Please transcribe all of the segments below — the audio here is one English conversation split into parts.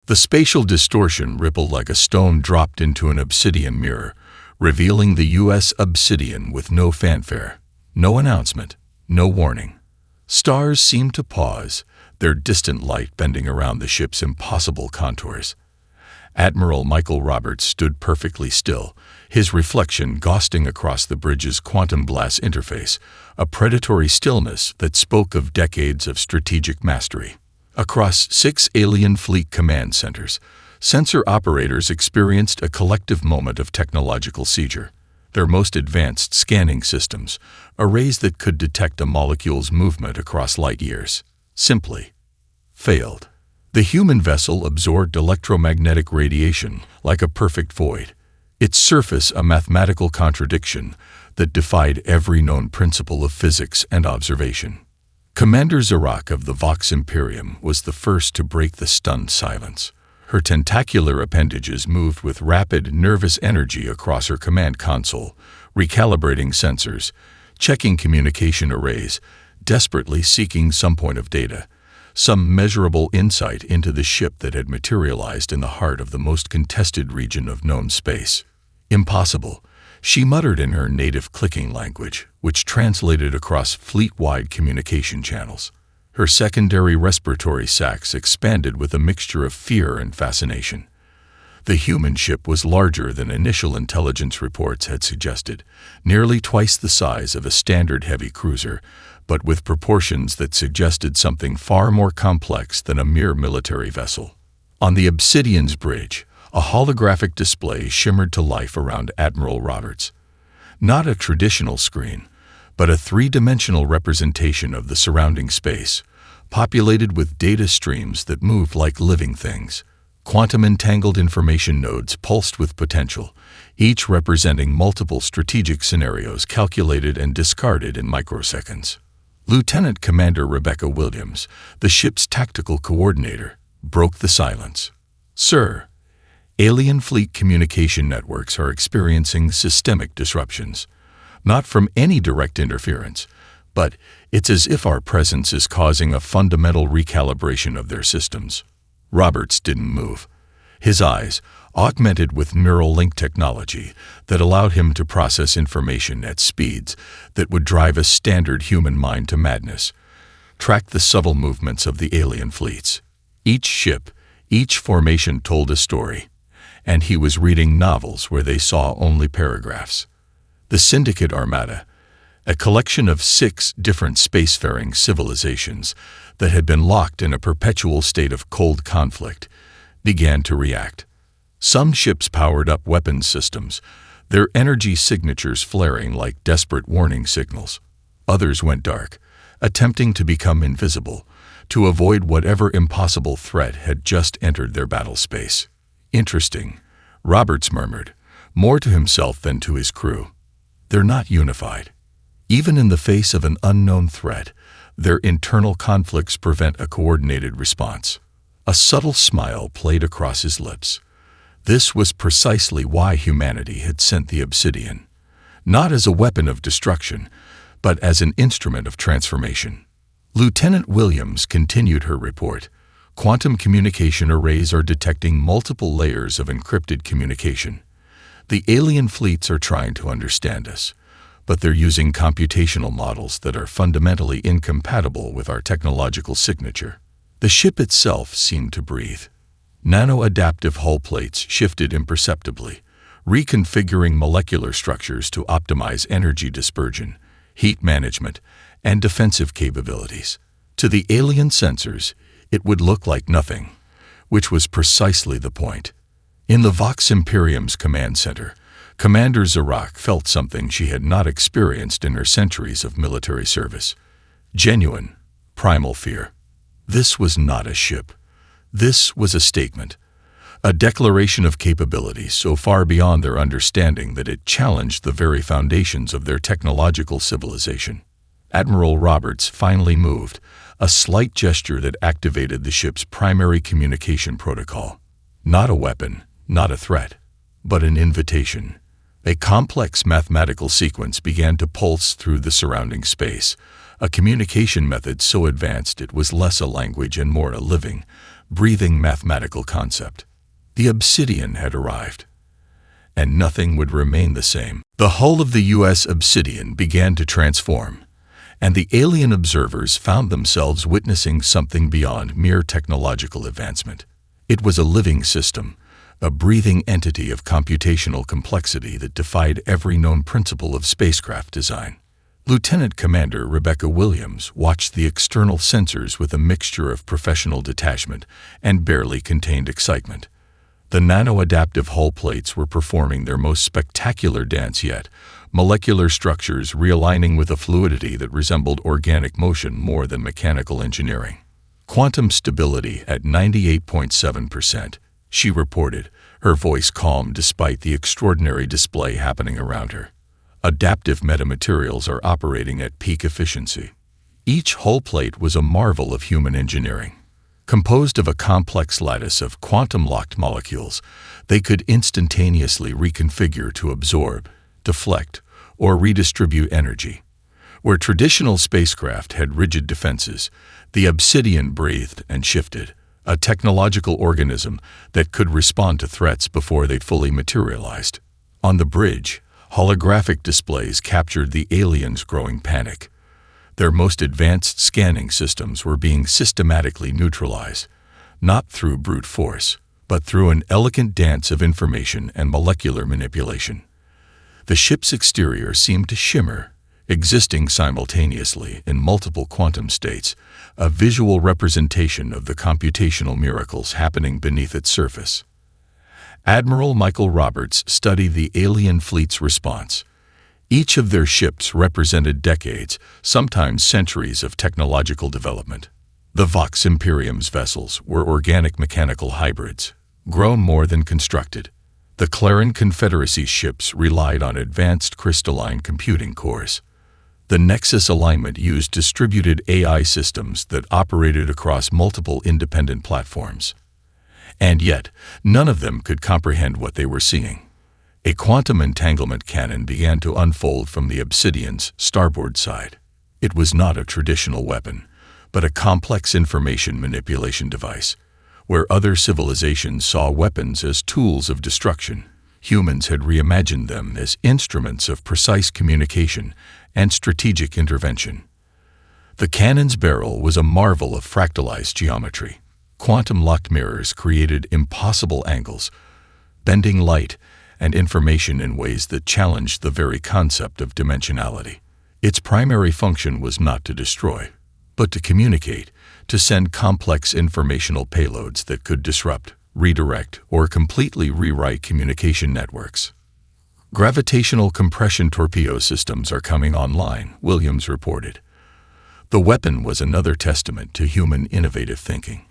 The spatial distortion rippled like a stone dropped into an obsidian mirror, revealing the U.S. Obsidian with no fanfare, no announcement, no warning. Stars seemed to pause, their distant light bending around the ship's impossible contours. Admiral Michael Roberts stood perfectly still, his reflection ghosting across the bridge's quantum glass interface, a predatory stillness that spoke of decades of strategic mastery. Across 6 alien fleet command centers, sensor operators experienced a collective moment of technological seizure. Their most advanced scanning systems, arrays that could detect a molecule's movement across light years, simply failed. The human vessel absorbed electromagnetic radiation like a perfect void, its surface a mathematical contradiction that defied every known principle of physics and observation. Commander Zarak of the Vox Imperium was the first to break the stunned silence. Her tentacular appendages moved with rapid, nervous energy across her command console, recalibrating sensors, checking communication arrays, desperately seeking some point of data, some measurable insight into the ship that had materialized in the heart of the most contested region of known space. Impossible, she muttered in her native clicking language, which translated across fleet-wide communication channels. Her secondary respiratory sacs expanded with a mixture of fear and fascination. The human ship was larger than initial intelligence reports had suggested, nearly twice the size of a standard heavy cruiser, but with proportions that suggested something far more complex than a mere military vessel. On the Obsidian's bridge, a holographic display shimmered to life around Admiral Roberts. Not a traditional screen, but a three-dimensional representation of the surrounding space, populated with data streams that moved like living things. Quantum-entangled information nodes pulsed with potential, each representing multiple strategic scenarios calculated and discarded in microseconds. Lieutenant Commander Rebecca Williams, the ship's tactical coordinator, broke the silence. "Sir, alien fleet communication networks are experiencing systemic disruptions. Not from any direct interference, but it's as if our presence is causing a fundamental recalibration of their systems." Roberts didn't move. His eyes, augmented with neural link technology that allowed him to process information at speeds that would drive a standard human mind to madness, tracked the subtle movements of the alien fleets. Each ship, each formation told a story, and he was reading novels where they saw only paragraphs. The Syndicate Armada, a collection of 6 different spacefaring civilizations that had been locked in a perpetual state of cold conflict, began to react. Some ships powered up weapons systems, their energy signatures flaring like desperate warning signals. Others went dark, attempting to become invisible, to avoid whatever impossible threat had just entered their battle space. "Interesting," Roberts murmured, more to himself than to his crew. "They're not unified. Even in the face of an unknown threat, their internal conflicts prevent a coordinated response." A subtle smile played across his lips. This was precisely why humanity had sent the Obsidian, not as a weapon of destruction, but as an instrument of transformation. Lieutenant Williams continued her report. "Quantum communication arrays are detecting multiple layers of encrypted communication. The alien fleets are trying to understand us, but they're using computational models that are fundamentally incompatible with our technological signature." The ship itself seemed to breathe. Nano-adaptive hull plates shifted imperceptibly, reconfiguring molecular structures to optimize energy dispersion, heat management, and defensive capabilities. To the alien sensors, it would look like nothing, which was precisely the point. In the Vox Imperium's command center, Commander Zarak felt something she had not experienced in her centuries of military service. Genuine, primal fear. This was not a ship. This was a statement, a declaration of capability so far beyond their understanding that it challenged the very foundations of their technological civilization. Admiral Roberts finally moved, a slight gesture that activated the ship's primary communication protocol. Not a weapon, not a threat, but an invitation. A complex mathematical sequence began to pulse through the surrounding space, a communication method so advanced it was less a language and more a living, breathing mathematical concept. The Obsidian had arrived, and nothing would remain the same. The hull of the U.S. Obsidian began to transform, and the alien observers found themselves witnessing something beyond mere technological advancement. It was a living system, a breathing entity of computational complexity that defied every known principle of spacecraft design. Lieutenant Commander Rebecca Williams watched the external sensors with a mixture of professional detachment and barely contained excitement. The nano-adaptive hull plates were performing their most spectacular dance yet, molecular structures realigning with a fluidity that resembled organic motion more than mechanical engineering. Quantum stability at 98.7%, she reported, her voice calm despite the extraordinary display happening around her. Adaptive metamaterials are operating at peak efficiency. Each hull plate was a marvel of human engineering. Composed of a complex lattice of quantum-locked molecules, they could instantaneously reconfigure to absorb, deflect, or redistribute energy. Where traditional spacecraft had rigid defenses, the Obsidian breathed and shifted, a technological organism that could respond to threats before they fully materialized. On the bridge, holographic displays captured the aliens' growing panic. Their most advanced scanning systems were being systematically neutralized, not through brute force, but through an elegant dance of information and molecular manipulation. The ship's exterior seemed to shimmer, existing simultaneously in multiple quantum states, a visual representation of the computational miracles happening beneath its surface. Admiral Michael Roberts studied the alien fleet's response. Each of their ships represented decades, sometimes centuries of technological development. The Vox Imperium's vessels were organic mechanical hybrids, grown more than constructed. The Clarin Confederacy's ships relied on advanced crystalline computing cores. The Nexus alignment used distributed AI systems that operated across multiple independent platforms. And yet, none of them could comprehend what they were seeing. A quantum entanglement cannon began to unfold from the Obsidian's starboard side. It was not a traditional weapon, but a complex information manipulation device. Where other civilizations saw weapons as tools of destruction, humans had reimagined them as instruments of precise communication and strategic intervention. The cannon's barrel was a marvel of fractalized geometry. Quantum-locked mirrors created impossible angles, bending light and information in ways that challenged the very concept of dimensionality. Its primary function was not to destroy, but to communicate, to send complex informational payloads that could disrupt, redirect, or completely rewrite communication networks. Gravitational compression torpedo systems are coming online, Williams reported. The weapon was another testament to human innovative thinking.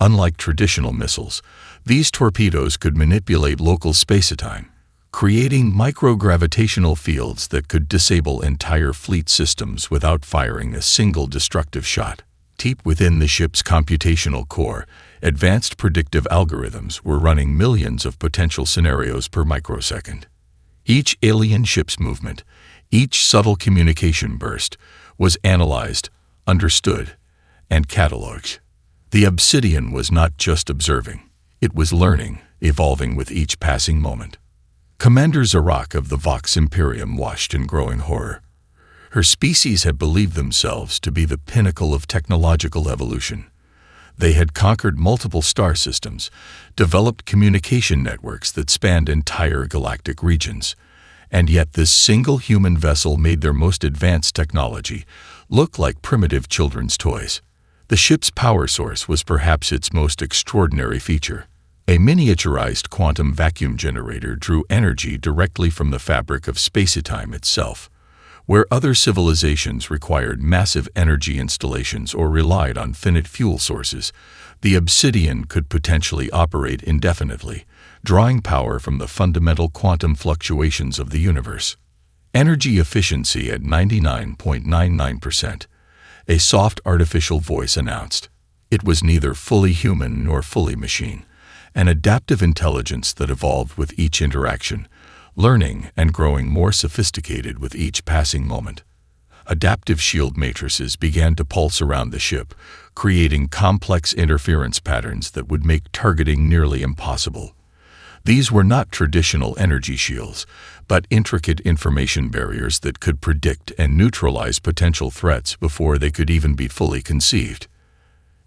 Unlike traditional missiles, these torpedoes could manipulate local space-time, creating microgravitational fields that could disable entire fleet systems without firing a single destructive shot. Deep within the ship's computational core, advanced predictive algorithms were running millions of potential scenarios per microsecond. Each alien ship's movement, each subtle communication burst, was analyzed, understood, and cataloged. The Obsidian was not just observing, it was learning, evolving with each passing moment. Commander Zarak of the Vox Imperium watched in growing horror. Her species had believed themselves to be the pinnacle of technological evolution. They had conquered multiple star systems, developed communication networks that spanned entire galactic regions, and yet this single human vessel made their most advanced technology look like primitive children's toys. The ship's power source was perhaps its most extraordinary feature. A miniaturized quantum vacuum generator drew energy directly from the fabric of space-time itself. Where other civilizations required massive energy installations or relied on finite fuel sources, the Obsidian could potentially operate indefinitely, drawing power from the fundamental quantum fluctuations of the universe. Energy efficiency at 99.99%. A soft artificial voice announced. It was neither fully human nor fully machine, an adaptive intelligence that evolved with each interaction, learning and growing more sophisticated with each passing moment. Adaptive shield matrices began to pulse around the ship, creating complex interference patterns that would make targeting nearly impossible. These were not traditional energy shields, but intricate information barriers that could predict and neutralize potential threats before they could even be fully conceived.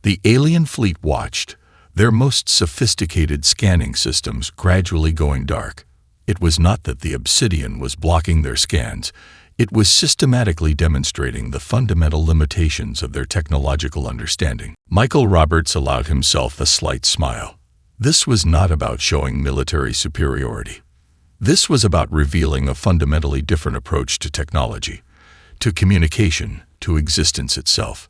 The alien fleet watched, their most sophisticated scanning systems gradually going dark. It was not that the Obsidian was blocking their scans, it was systematically demonstrating the fundamental limitations of their technological understanding. Michael Roberts allowed himself a slight smile. This was not about showing military superiority. This was about revealing a fundamentally different approach to technology, to communication, to existence itself.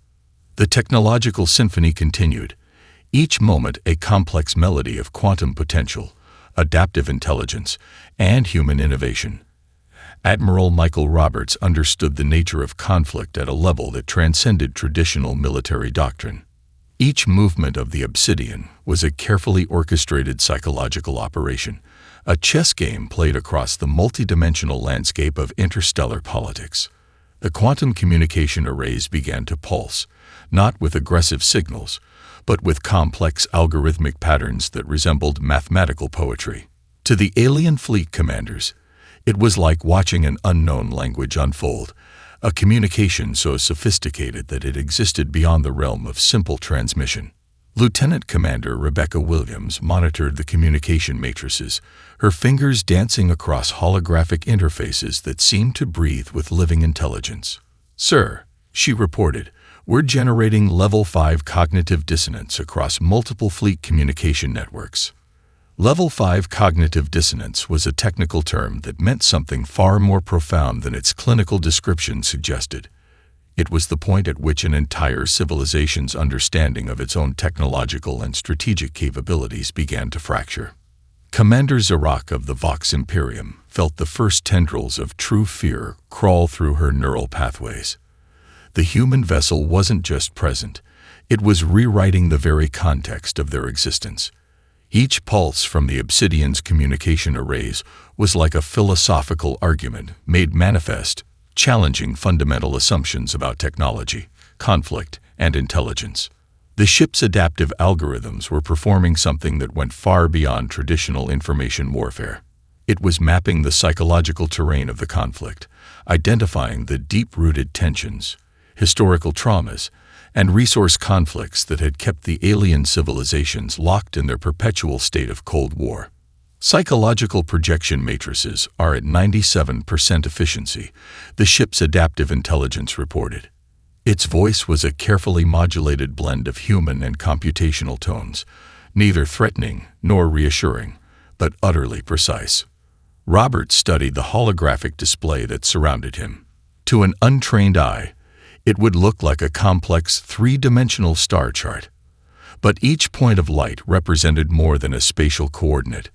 The technological symphony continued, each moment a complex melody of quantum potential, adaptive intelligence, and human innovation. Admiral Michael Roberts understood the nature of conflict at a level that transcended traditional military doctrine. Each movement of the Obsidian was a carefully orchestrated psychological operation, a chess game played across the multidimensional landscape of interstellar politics. The quantum communication arrays began to pulse, not with aggressive signals, but with complex algorithmic patterns that resembled mathematical poetry. To the alien fleet commanders, it was like watching an unknown language unfold, a communication so sophisticated that it existed beyond the realm of simple transmission. Lieutenant Commander Rebecca Williams monitored the communication matrices, her fingers dancing across holographic interfaces that seemed to breathe with living intelligence. "Sir," she reported, "we're generating Level 5 cognitive dissonance across multiple fleet communication networks." Level 5 cognitive dissonance was a technical term that meant something far more profound than its clinical description suggested. It was the point at which an entire civilization's understanding of its own technological and strategic capabilities began to fracture. Commander Zarak of the Vox Imperium felt the first tendrils of true fear crawl through her neural pathways. The human vessel wasn't just present, it was rewriting the very context of their existence. Each pulse from the Obsidian's communication arrays was like a philosophical argument made manifest, challenging fundamental assumptions about technology, conflict, and intelligence. The ship's adaptive algorithms were performing something that went far beyond traditional information warfare. It was mapping the psychological terrain of the conflict, identifying the deep-rooted tensions, historical traumas, and resource conflicts that had kept the alien civilizations locked in their perpetual state of Cold War. Psychological projection matrices are at 97% efficiency, the ship's adaptive intelligence reported. Its voice was a carefully modulated blend of human and computational tones, neither threatening nor reassuring, but utterly precise. Roberts studied the holographic display that surrounded him. To an untrained eye, it would look like a complex three-dimensional star chart. But each point of light represented more than a spatial coordinate.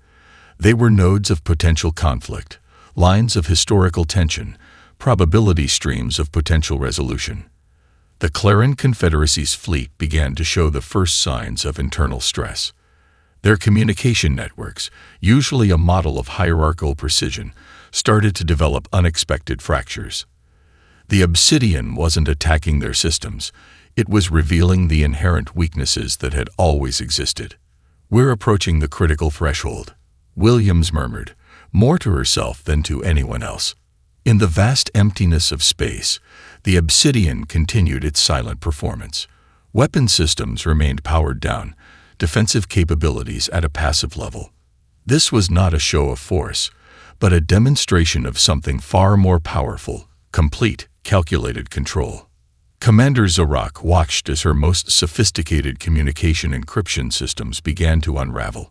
They were nodes of potential conflict, lines of historical tension, probability streams of potential resolution. The Clarion Confederacy's fleet began to show the first signs of internal stress. Their communication networks, usually a model of hierarchical precision, started to develop unexpected fractures. The Obsidian wasn't attacking their systems, it was revealing the inherent weaknesses that had always existed. "We're approaching the critical threshold," Williams murmured, more to herself than to anyone else. In the vast emptiness of space, the Obsidian continued its silent performance. Weapon systems remained powered down, defensive capabilities at a passive level. This was not a show of force, but a demonstration of something far more powerful, complete, calculated control. Commander Zarak watched as her most sophisticated communication encryption systems began to unravel.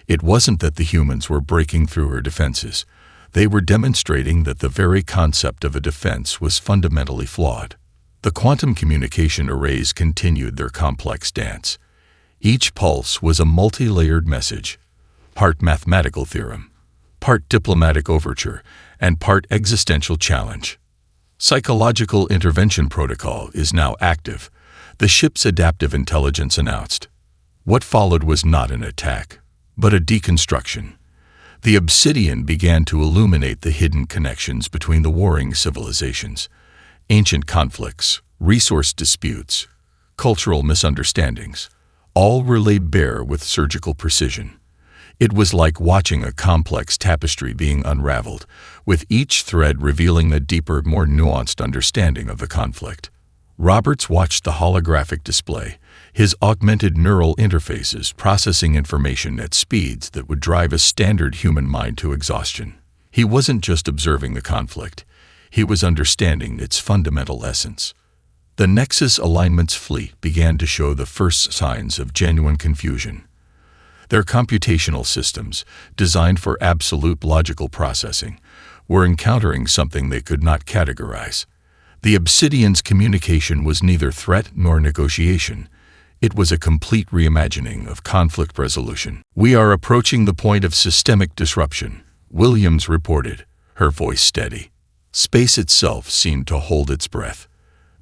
It wasn't that the humans were breaking through her defenses. They were demonstrating that the very concept of a defense was fundamentally flawed. The quantum communication arrays continued their complex dance. Each pulse was a multi-layered message, part mathematical theorem, part diplomatic overture, and part existential challenge. Psychological intervention protocol is now active, the ship's adaptive intelligence announced. What followed was not an attack, but a deconstruction. The Obsidian began to illuminate the hidden connections between the warring civilizations. Ancient conflicts, resource disputes, cultural misunderstandings, all were laid bare with surgical precision. It was like watching a complex tapestry being unraveled, with each thread revealing a deeper, more nuanced understanding of the conflict. Roberts watched the holographic display, his augmented neural interfaces processing information at speeds that would drive a standard human mind to exhaustion. He wasn't just observing the conflict, he was understanding its fundamental essence. The Nexus Alignment's fleet began to show the first signs of genuine confusion. Their computational systems, designed for absolute logical processing, were encountering something they could not categorize. The Obsidian's communication was neither threat nor negotiation. It was a complete reimagining of conflict resolution. "We are approaching the point of systemic disruption," Williams reported, her voice steady. Space itself seemed to hold its breath.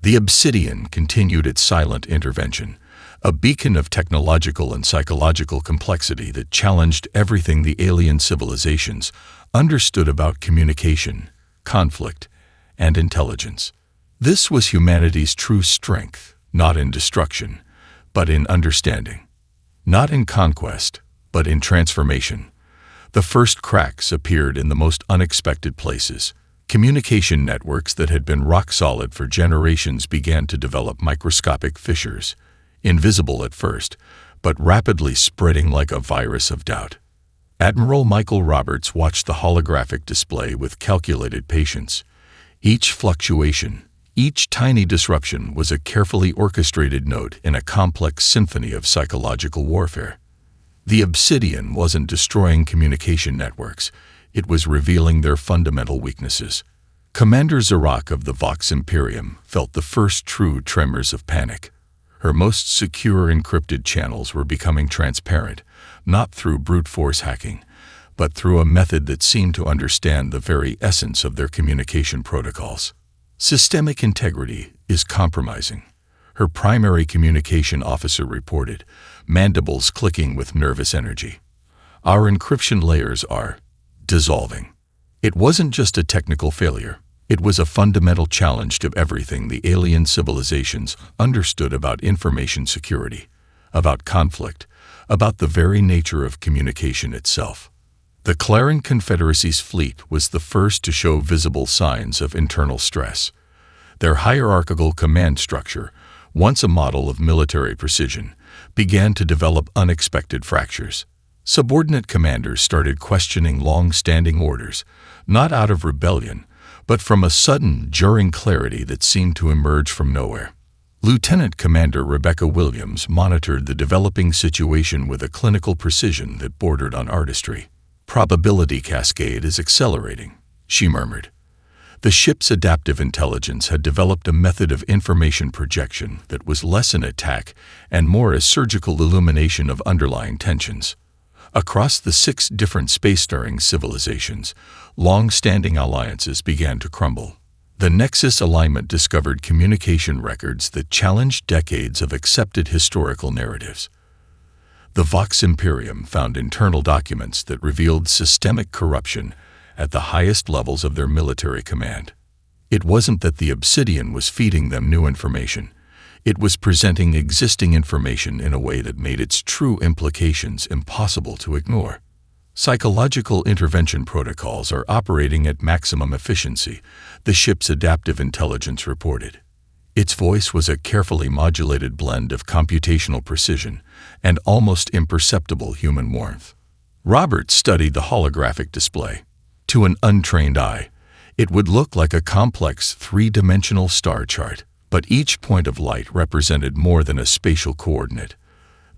The Obsidian continued its silent intervention, a beacon of technological and psychological complexity that challenged everything the alien civilizations understood about communication, conflict, and intelligence. This was humanity's true strength, not in destruction, but in understanding. Not in conquest, but in transformation. The first cracks appeared in the most unexpected places. Communication networks that had been rock-solid for generations began to develop microscopic fissures, invisible at first, but rapidly spreading like a virus of doubt. Admiral Michael Roberts watched the holographic display with calculated patience. Each fluctuation, each tiny disruption was a carefully orchestrated note in a complex symphony of psychological warfare. The Obsidian wasn't destroying communication networks, it was revealing their fundamental weaknesses. Commander Zarak of the Vox Imperium felt the first true tremors of panic. Her most secure encrypted channels were becoming transparent, not through brute force hacking, but through a method that seemed to understand the very essence of their communication protocols. Systemic integrity is compromising, her primary communication officer reported, mandibles clicking with nervous energy. Our encryption layers are dissolving. It wasn't just a technical failure. It was a fundamental challenge to everything the alien civilizations understood about information security, about conflict, about the very nature of communication itself. The Claran Confederacy's fleet was the first to show visible signs of internal stress. Their hierarchical command structure, once a model of military precision, began to develop unexpected fractures. Subordinate commanders started questioning long-standing orders, not out of rebellion, but from a sudden, jarring clarity that seemed to emerge from nowhere. Lieutenant Commander Rebecca Williams monitored the developing situation with a clinical precision that bordered on artistry. "Probability cascade is accelerating," she murmured. The ship's adaptive intelligence had developed a method of information projection that was less an attack and more a surgical illumination of underlying tensions. Across the 6 different spacefaring civilizations, long-standing alliances began to crumble. The Nexus Alignment discovered communication records that challenged decades of accepted historical narratives. The Vox Imperium found internal documents that revealed systemic corruption at the highest levels of their military command. It wasn't that the Obsidian was feeding them new information. It was presenting existing information in a way that made its true implications impossible to ignore. Psychological intervention protocols are operating at maximum efficiency, the ship's adaptive intelligence reported. Its voice was a carefully modulated blend of computational precision and almost imperceptible human warmth. Roberts studied the holographic display. To an untrained eye, it would look like a complex 3-dimensional star chart. But each point of light represented more than a spatial coordinate.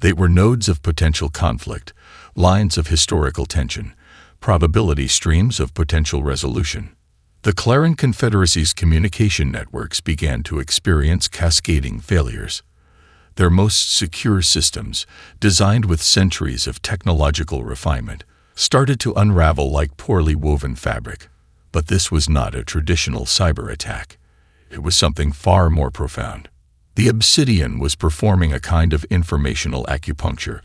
They were nodes of potential conflict, lines of historical tension, probability streams of potential resolution. The Claran Confederacy's communication networks began to experience cascading failures. Their most secure systems, designed with centuries of technological refinement, started to unravel like poorly woven fabric. But this was not a traditional cyber attack. It was something far more profound. The Obsidian was performing a kind of informational acupuncture,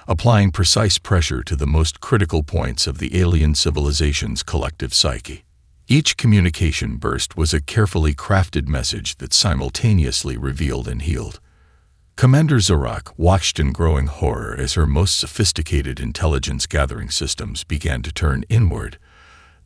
applying precise pressure to the most critical points of the alien civilization's collective psyche. Each communication burst was a carefully crafted message that simultaneously revealed and healed. Commander Zorak watched in growing horror as her most sophisticated intelligence-gathering systems began to turn inward.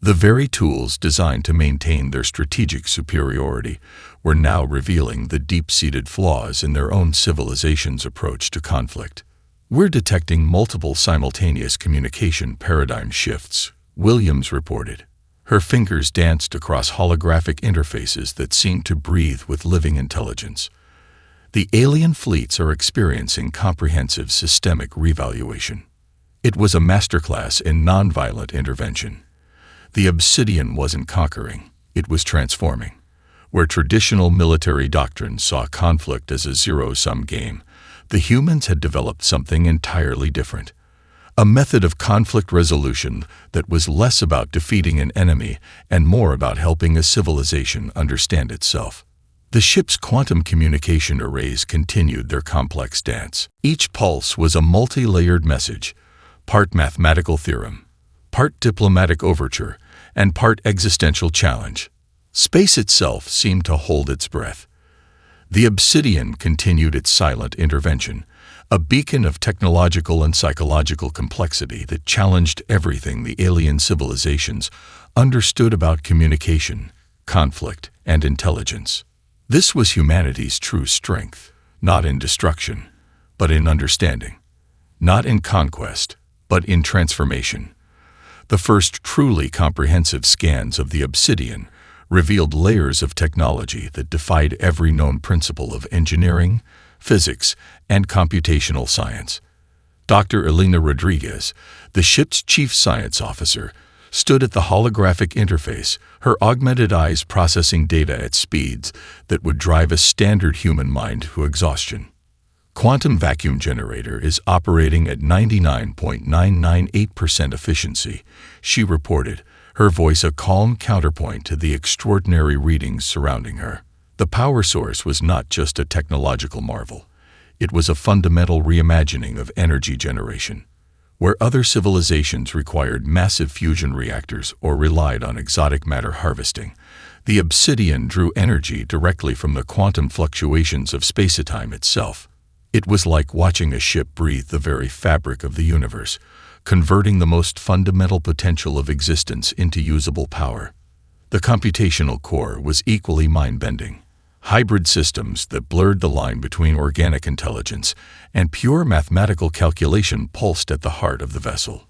The very tools designed to maintain their strategic superiority were now revealing the deep-seated flaws in their own civilization's approach to conflict. "We're detecting multiple simultaneous communication paradigm shifts," Williams reported. Her fingers danced across holographic interfaces that seemed to breathe with living intelligence. "The alien fleets are experiencing comprehensive systemic revaluation." It was a masterclass in nonviolent intervention. The Obsidian wasn't conquering, it was transforming. Where traditional military doctrine saw conflict as a zero-sum game, the humans had developed something entirely different. A method of conflict resolution that was less about defeating an enemy and more about helping a civilization understand itself. The ship's quantum communication arrays continued their complex dance. Each pulse was a multi-layered message, part mathematical theorem, part diplomatic overture, and part existential challenge. Space itself seemed to hold its breath. The Obsidian continued its silent intervention, a beacon of technological and psychological complexity that challenged everything the alien civilizations understood about communication, conflict, and intelligence. This was humanity's true strength, not in destruction, but in understanding. Not in conquest, but in transformation. The first truly comprehensive scans of the Obsidian revealed layers of technology that defied every known principle of engineering, physics, and computational science. Dr. Elena Rodriguez, the ship's chief science officer, stood at the holographic interface, her augmented eyes processing data at speeds that would drive a standard human mind to exhaustion. Quantum vacuum generator is operating at 99.998% efficiency, she reported, her voice a calm counterpoint to the extraordinary readings surrounding her. The power source was not just a technological marvel. It was a fundamental reimagining of energy generation. Where other civilizations required massive fusion reactors or relied on exotic matter harvesting, the Obsidian drew energy directly from the quantum fluctuations of space-time itself. It was like watching a ship breathe the very fabric of the universe, converting the most fundamental potential of existence into usable power. The computational core was equally mind-bending. Hybrid systems that blurred the line between organic intelligence and pure mathematical calculation pulsed at the heart of the vessel.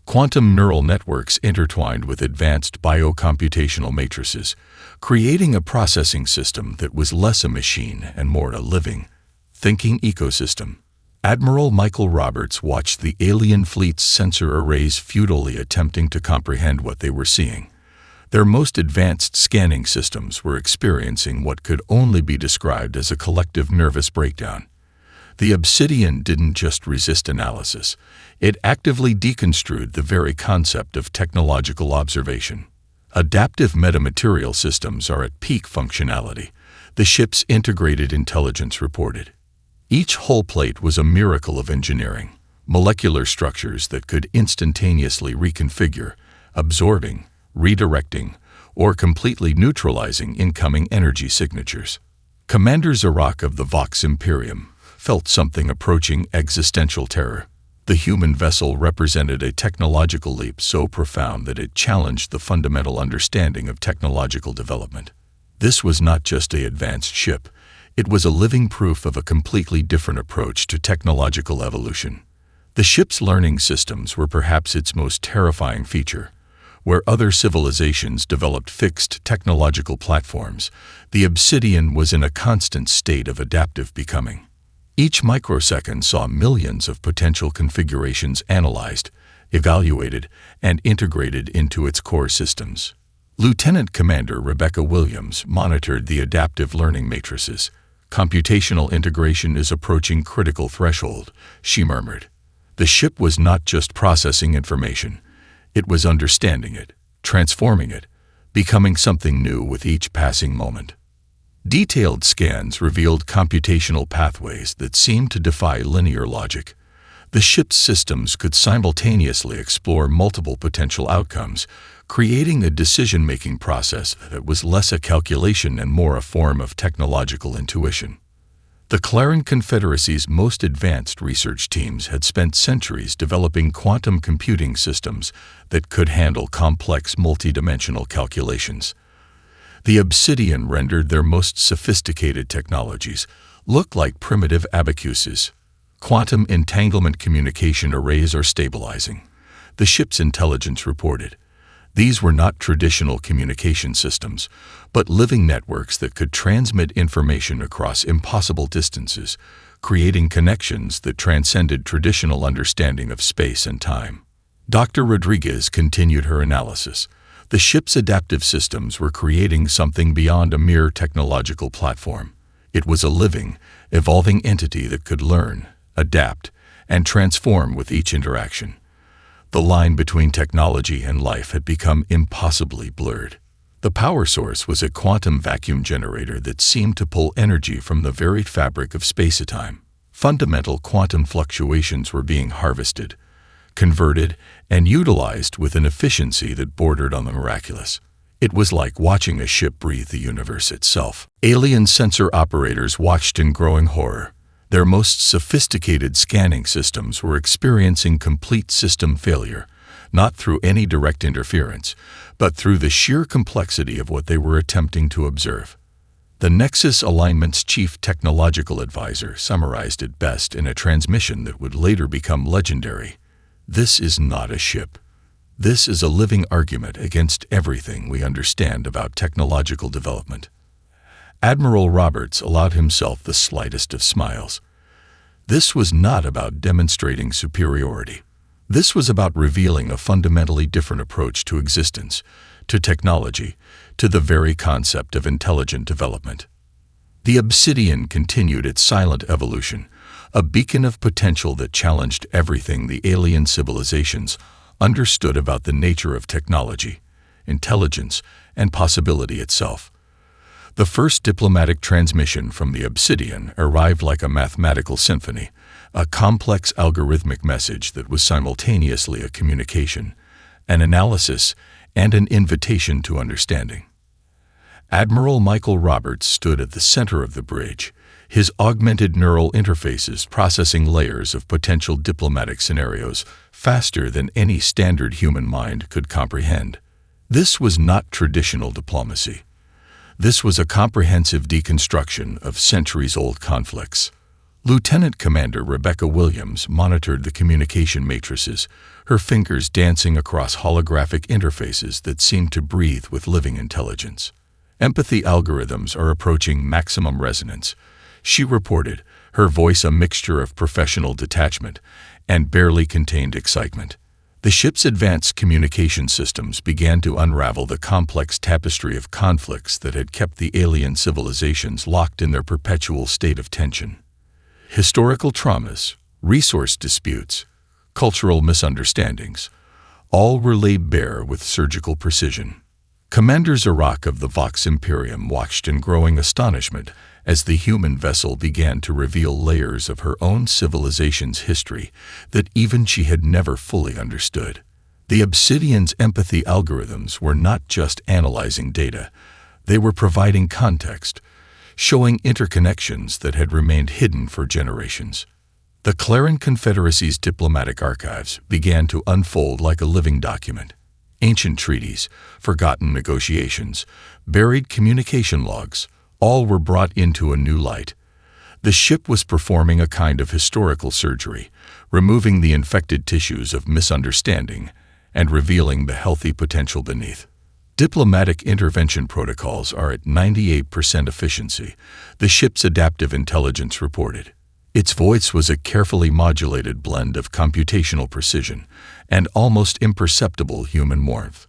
Quantum neural networks intertwined with advanced biocomputational matrices, creating a processing system that was less a machine and more a living, thinking ecosystem. Admiral Michael Roberts watched the alien fleet's sensor arrays futilely attempting to comprehend what they were seeing. Their most advanced scanning systems were experiencing what could only be described as a collective nervous breakdown. The Obsidian didn't just resist analysis, it actively deconstrued the very concept of technological observation. Adaptive metamaterial systems are at peak functionality, the ship's integrated intelligence reported. Each hull plate was a miracle of engineering, molecular structures that could instantaneously reconfigure, absorbing, redirecting, or completely neutralizing incoming energy signatures. Commander Zorak of the Vox Imperium felt something approaching existential terror. The human vessel represented a technological leap so profound that it challenged the fundamental understanding of technological development. This was not just an advanced ship, it was a living proof of a completely different approach to technological evolution. The ship's learning systems were perhaps its most terrifying feature. Where other civilizations developed fixed technological platforms, the Obsidian was in a constant state of adaptive becoming. Each microsecond saw millions of potential configurations analyzed, evaluated, and integrated into its core systems. Lieutenant Commander Rebecca Williams monitored the adaptive learning matrices. "Computational integration is approaching critical threshold," she murmured. The ship was not just processing information. It was understanding it, transforming it, becoming something new with each passing moment. Detailed scans revealed computational pathways that seemed to defy linear logic. The ship's systems could simultaneously explore multiple potential outcomes, creating a decision-making process that was less a calculation and more a form of technological intuition. The Terran Confederacy's most advanced research teams had spent centuries developing quantum computing systems that could handle complex multidimensional calculations. The Obsidian rendered their most sophisticated technologies look like primitive abacuses. Quantum entanglement communication arrays are stabilizing, the ship's intelligence reported. These were not traditional communication systems, but living networks that could transmit information across impossible distances, creating connections that transcended traditional understanding of space and time. Dr. Rodriguez continued her analysis. The ship's adaptive systems were creating something beyond a mere technological platform. It was a living, evolving entity that could learn, adapt, and transform with each interaction. The line between technology and life had become impossibly blurred. The power source was a quantum vacuum generator that seemed to pull energy from the very fabric of space-time. Fundamental quantum fluctuations were being harvested, converted, and utilized with an efficiency that bordered on the miraculous. It was like watching a ship breathe the universe itself. Alien sensor operators watched in growing horror. Their most sophisticated scanning systems were experiencing complete system failure, not through any direct interference, but through the sheer complexity of what they were attempting to observe. The Nexus Alignment's chief technological advisor summarized it best in a transmission that would later become legendary. "This is not a ship. This is a living argument against everything we understand about technological development." Admiral Roberts allowed himself the slightest of smiles. This was not about demonstrating superiority. This was about revealing a fundamentally different approach to existence, to technology, to the very concept of intelligent development. The Obsidian continued its silent evolution, a beacon of potential that challenged everything the alien civilizations understood about the nature of technology, intelligence, and possibility itself. The first diplomatic transmission from the Obsidian arrived like a mathematical symphony, a complex algorithmic message that was simultaneously a communication, an analysis, and an invitation to understanding. Admiral Michael Roberts stood at the center of the bridge, his augmented neural interfaces processing layers of potential diplomatic scenarios faster than any standard human mind could comprehend. This was not traditional diplomacy. This was a comprehensive deconstruction of centuries-old conflicts. Lieutenant Commander Rebecca Williams monitored the communication matrices, her fingers dancing across holographic interfaces that seemed to breathe with living intelligence. "Empathy algorithms are approaching maximum resonance," she reported, her voice a mixture of professional detachment and barely contained excitement. The ship's advanced communication systems began to unravel the complex tapestry of conflicts that had kept the alien civilizations locked in their perpetual state of tension. Historical traumas, resource disputes, cultural misunderstandings, all were laid bare with surgical precision. Commander Zarak of the Vox Imperium watched in growing astonishment as the human vessel began to reveal layers of her own civilization's history that even she had never fully understood. The Obsidian's empathy algorithms were not just analyzing data, they were providing context, showing interconnections that had remained hidden for generations. The Terran Confederacy's diplomatic archives began to unfold like a living document. Ancient treaties, forgotten negotiations, buried communication logs, all were brought into a new light. The ship was performing a kind of historical surgery, removing the infected tissues of misunderstanding and revealing the healthy potential beneath. Diplomatic intervention protocols are at 98% efficiency, the ship's adaptive intelligence reported. Its voice was a carefully modulated blend of computational precision and almost imperceptible human warmth.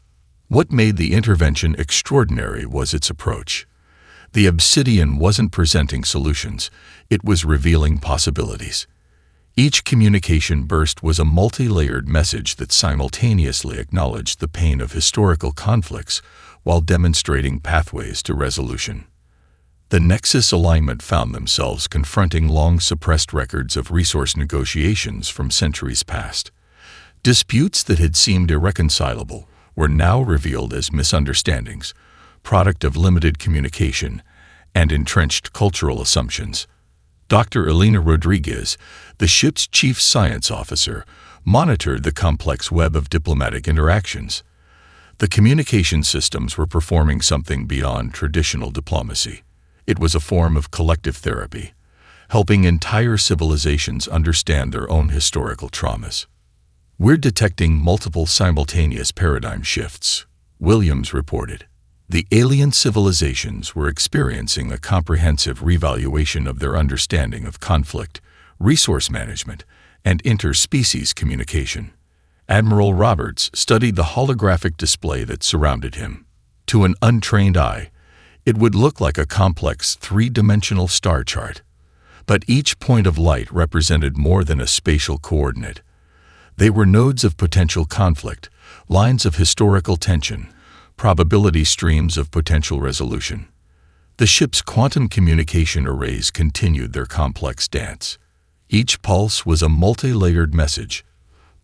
What made the intervention extraordinary was its approach. The Obsidian wasn't presenting solutions, it was revealing possibilities. Each communication burst was a multi-layered message that simultaneously acknowledged the pain of historical conflicts while demonstrating pathways to resolution. The Nexus alignment found themselves confronting long-suppressed records of resource negotiations from centuries past. Disputes that had seemed irreconcilable were now revealed as misunderstandings, product of limited communication and entrenched cultural assumptions. Dr. Elena Rodriguez, the ship's chief science officer, monitored the complex web of diplomatic interactions. The communication systems were performing something beyond traditional diplomacy. It was a form of collective therapy, helping entire civilizations understand their own historical traumas. "We're detecting multiple simultaneous paradigm shifts," Williams reported. The alien civilizations were experiencing a comprehensive revaluation of their understanding of conflict, resource management, and interspecies communication. Admiral Roberts studied the holographic display that surrounded him. To an untrained eye, it would look like a complex three-dimensional star chart. But each point of light represented more than a spatial coordinate. They were nodes of potential conflict, lines of historical tension, probability streams of potential resolution. The ship's quantum communication arrays continued their complex dance. Each pulse was a multi-layered message,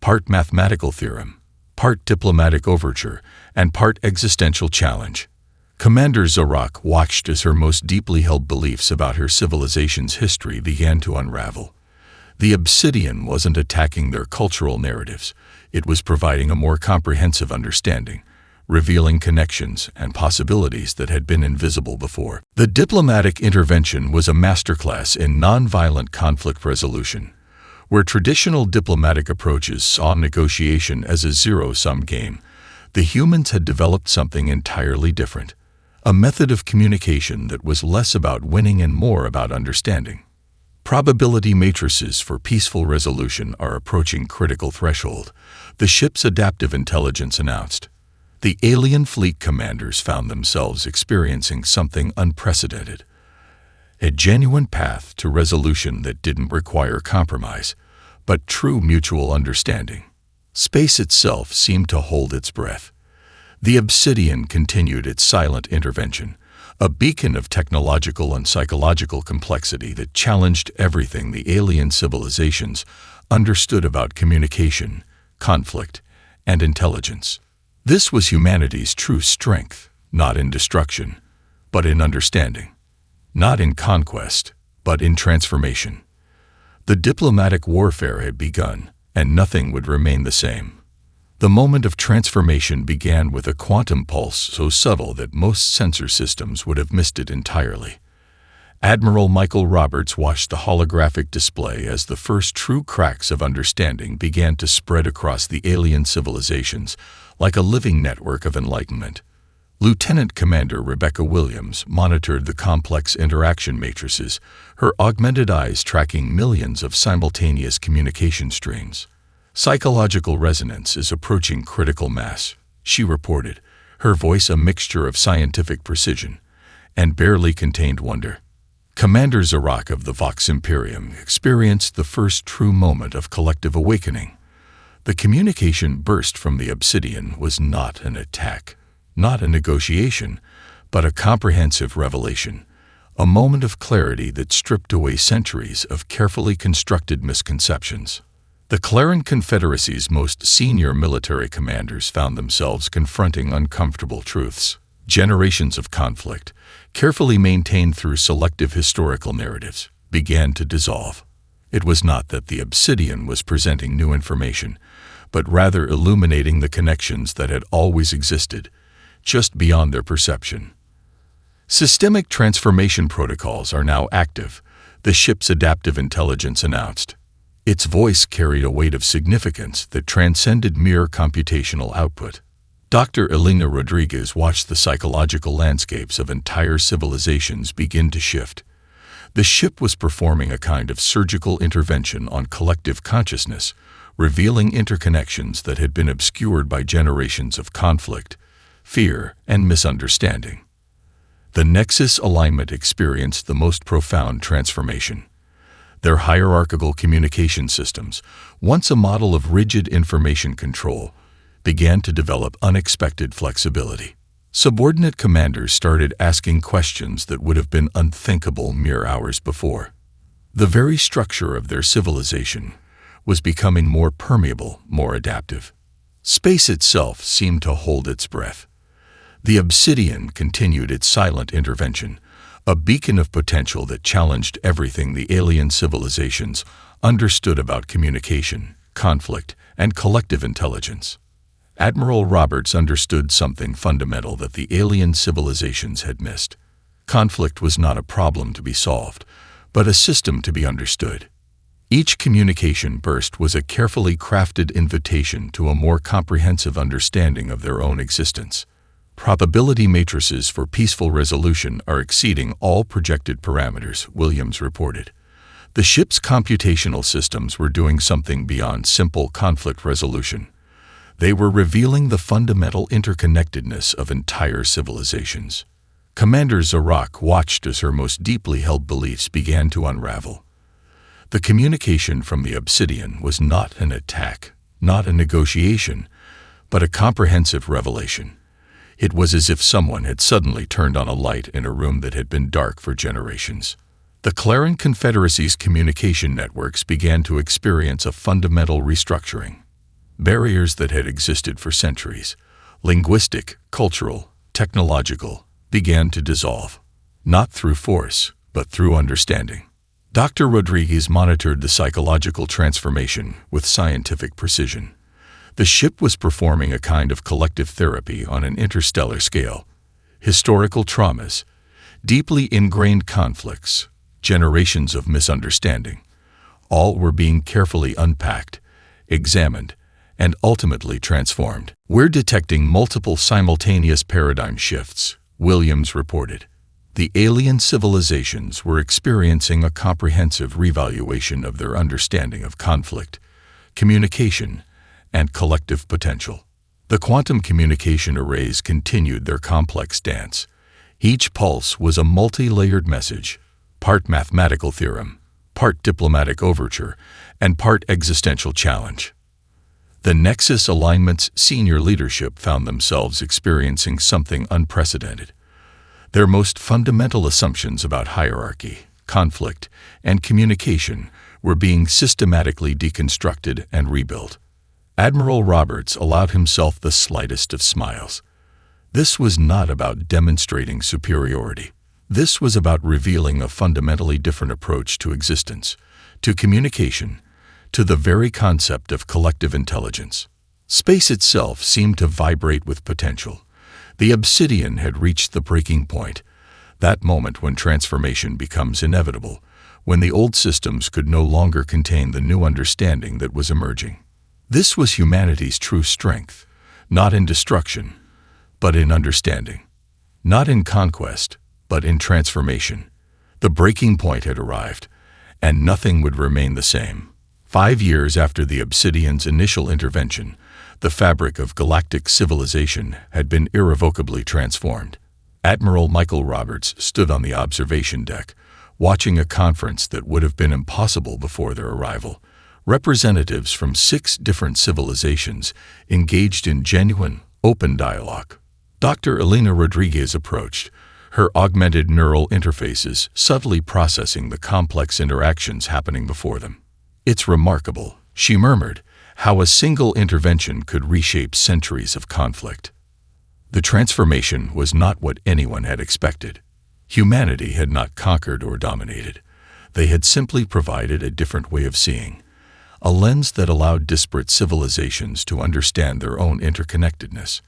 part mathematical theorem, part diplomatic overture, and part existential challenge. Commander Zorak watched as her most deeply held beliefs about her civilization's history began to unravel. The Obsidian wasn't attacking their cultural narratives, it was providing a more comprehensive understanding, revealing connections and possibilities that had been invisible before. The diplomatic intervention was a masterclass in nonviolent conflict resolution, where traditional diplomatic approaches saw negotiation as a zero-sum game. The humans had developed something entirely different, a method of communication that was less about winning and more about understanding. Probability matrices for peaceful resolution are approaching critical threshold, the ship's adaptive intelligence announced. The alien fleet commanders found themselves experiencing something unprecedented, a genuine path to resolution that didn't require compromise, but true mutual understanding. Space itself seemed to hold its breath. The Obsidian continued its silent intervention, a beacon of technological and psychological complexity that challenged everything the alien civilizations understood about communication, conflict, and intelligence. This was humanity's true strength, not in destruction, but in understanding. Not in conquest, but in transformation. The diplomatic warfare had begun, and nothing would remain the same. The moment of transformation began with a quantum pulse so subtle that most sensor systems would have missed it entirely. Admiral Michael Roberts watched the holographic display as the first true cracks of understanding began to spread across the alien civilizations like a living network of enlightenment. Lieutenant Commander Rebecca Williams monitored the complex interaction matrices, her augmented eyes tracking millions of simultaneous communication streams. "Psychological resonance is approaching critical mass," she reported, her voice a mixture of scientific precision and barely contained wonder. Commander Zorak of the Vox Imperium experienced the first true moment of collective awakening. The communication burst from the Obsidian was not an attack, not a negotiation, but a comprehensive revelation, a moment of clarity that stripped away centuries of carefully constructed misconceptions. The Claran Confederacy's most senior military commanders found themselves confronting uncomfortable truths. Generations of conflict, carefully maintained through selective historical narratives, began to dissolve. It was not that the Obsidian was presenting new information, but rather illuminating the connections that had always existed, just beyond their perception. Systemic transformation protocols are now active, the ship's adaptive intelligence announced. Its voice carried a weight of significance that transcended mere computational output. Dr. Elena Rodriguez watched the psychological landscapes of entire civilizations begin to shift. The ship was performing a kind of surgical intervention on collective consciousness, revealing interconnections that had been obscured by generations of conflict, fear, and misunderstanding. The Nexus alignment experienced the most profound transformation. Their hierarchical communication systems, once a model of rigid information control, began to develop unexpected flexibility. Subordinate commanders started asking questions that would have been unthinkable mere hours before. The very structure of their civilization was becoming more permeable, more adaptive. Space itself seemed to hold its breath. The Obsidian continued its silent intervention, a beacon of potential that challenged everything the alien civilizations understood about communication, conflict, and collective intelligence. Admiral Roberts understood something fundamental that the alien civilizations had missed. Conflict was not a problem to be solved, but a system to be understood. Each communication burst was a carefully crafted invitation to a more comprehensive understanding of their own existence. Probability matrices for peaceful resolution are exceeding all projected parameters, Williams reported. The ship's computational systems were doing something beyond simple conflict resolution. They were revealing the fundamental interconnectedness of entire civilizations. Commander Zarak watched as her most deeply held beliefs began to unravel. The communication from the Obsidian was not an attack, not a negotiation, but a comprehensive revelation. It was as if someone had suddenly turned on a light in a room that had been dark for generations. The Terran Confederacy's communication networks began to experience a fundamental restructuring. Barriers that had existed for centuries, linguistic, cultural, technological, began to dissolve, not through force, but through understanding. Dr. Rodriguez monitored the psychological transformation with scientific precision. The ship was performing a kind of collective therapy on an interstellar scale. Historical traumas, deeply ingrained conflicts, generations of misunderstanding, all were being carefully unpacked, examined, and ultimately transformed. "We're detecting multiple simultaneous paradigm shifts," Williams reported. The alien civilizations were experiencing a comprehensive revaluation of their understanding of conflict, communication, and collective potential. The quantum communication arrays continued their complex dance. Each pulse was a multi-layered message, part mathematical theorem, part diplomatic overture, and part existential challenge. The Nexus Alignment's senior leadership found themselves experiencing something unprecedented. Their most fundamental assumptions about hierarchy, conflict, and communication were being systematically deconstructed and rebuilt. Admiral Roberts allowed himself the slightest of smiles. This was not about demonstrating superiority. This was about revealing a fundamentally different approach to existence, to communication, to the very concept of collective intelligence. Space itself seemed to vibrate with potential. The Obsidian had reached the breaking point, that moment when transformation becomes inevitable, when the old systems could no longer contain the new understanding that was emerging. This was humanity's true strength, not in destruction, but in understanding. Not in conquest, but in transformation. The breaking point had arrived, and nothing would remain the same. 5 years after the Obsidian's initial intervention, the fabric of galactic civilization had been irrevocably transformed. Admiral Michael Roberts stood on the observation deck, watching a conference that would have been impossible before their arrival. Representatives from 6 different civilizations engaged in genuine, open dialogue. Dr. Elena Rodriguez approached, her augmented neural interfaces subtly processing the complex interactions happening before them. "It's remarkable," she murmured, "how a single intervention could reshape centuries of conflict." The transformation was not what anyone had expected. Humanity had not conquered or dominated. They had simply provided a different way of seeing, a lens that allowed disparate civilizations to understand their own interconnectedness.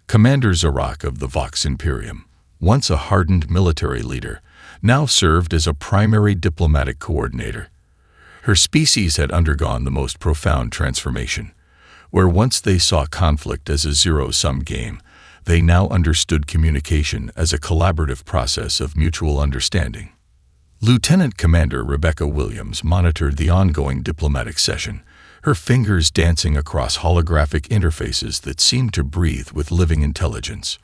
Commander Zarak of the Vox Imperium, once a hardened military leader, now served as a primary diplomatic coordinator. Her species had undergone the most profound transformation. Where once they saw conflict as a zero-sum game, they now understood communication as a collaborative process of mutual understanding. Lieutenant Commander Rebecca Williams monitored the ongoing diplomatic session, her fingers dancing across holographic interfaces that seemed to breathe with living intelligence.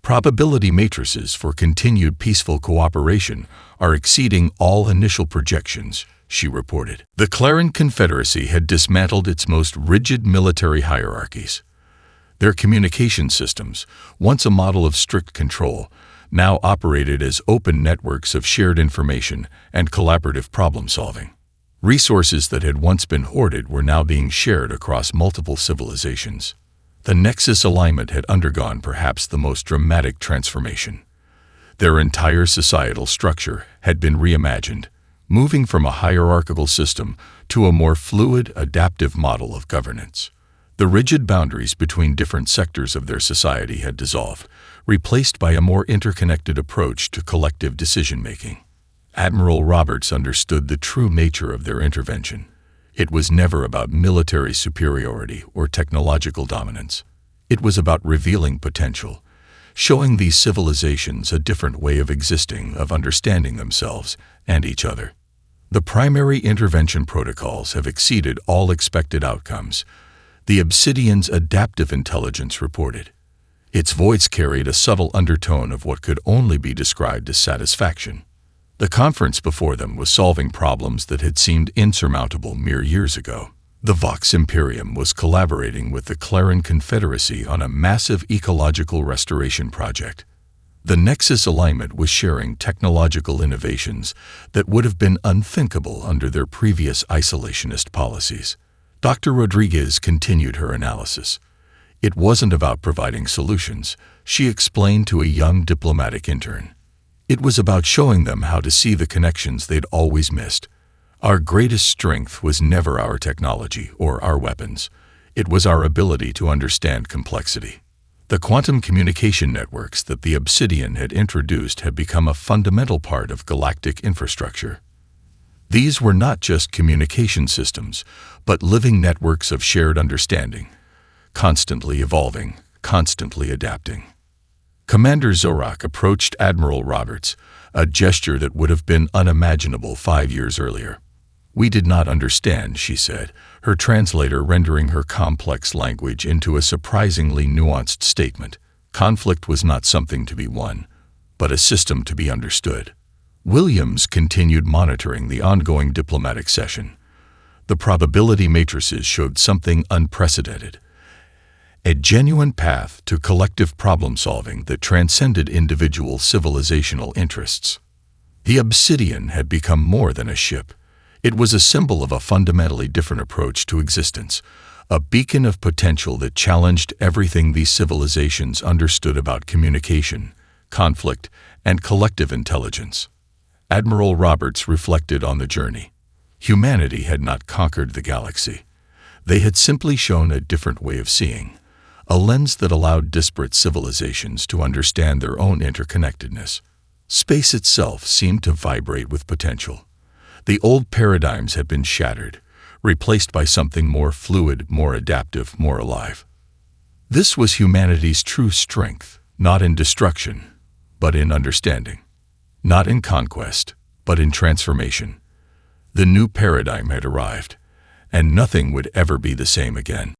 Probability matrices for continued peaceful cooperation are exceeding all initial projections, she reported. The Terran Confederacy had dismantled its most rigid military hierarchies. Their communication systems, once a model of strict control, now operated as open networks of shared information and collaborative problem-solving. Resources that had once been hoarded were now being shared across multiple civilizations. The Nexus alignment had undergone perhaps the most dramatic transformation. Their entire societal structure had been reimagined, moving from a hierarchical system to a more fluid, adaptive model of governance. The rigid boundaries between different sectors of their society had dissolved, replaced by a more interconnected approach to collective decision-making. Admiral Roberts understood the true nature of their intervention. It was never about military superiority or technological dominance. It was about revealing potential, showing these civilizations a different way of existing, of understanding themselves and each other. The primary intervention protocols have exceeded all expected outcomes, the Obsidian's adaptive intelligence reported. Its voice carried a subtle undertone of what could only be described as satisfaction. The conference before them was solving problems that had seemed insurmountable mere years ago. The Vox Imperium was collaborating with the Clarin Confederacy on a massive ecological restoration project. The Nexus alignment was sharing technological innovations that would have been unthinkable under their previous isolationist policies. Dr. Rodriguez continued her analysis. It wasn't about providing solutions, she explained to a young diplomatic intern. It was about showing them how to see the connections they'd always missed. Our greatest strength was never our technology or our weapons. It was our ability to understand complexity. The quantum communication networks that the Obsidian had introduced had become a fundamental part of galactic infrastructure. These were not just communication systems, but living networks of shared understanding, constantly evolving, constantly adapting. Commander Zorak approached Admiral Roberts, a gesture that would have been unimaginable 5 years earlier. "We did not understand," she said, her translator rendering her complex language into a surprisingly nuanced statement. Conflict was not something to be won, but a system to be understood. Williams continued monitoring the ongoing diplomatic session. The probability matrices showed something unprecedented. A genuine path to collective problem-solving that transcended individual civilizational interests. The Obsidian had become more than a ship. It was a symbol of a fundamentally different approach to existence, a beacon of potential that challenged everything these civilizations understood about communication, conflict, and collective intelligence. Admiral Roberts reflected on the journey. Humanity had not conquered the galaxy. They had simply shown a different way of seeing, a lens that allowed disparate civilizations to understand their own interconnectedness. Space itself seemed to vibrate with potential. The old paradigms had been shattered, replaced by something more fluid, more adaptive, more alive. This was humanity's true strength, not in destruction, but in understanding. Not in conquest, but in transformation. The new paradigm had arrived, and nothing would ever be the same again.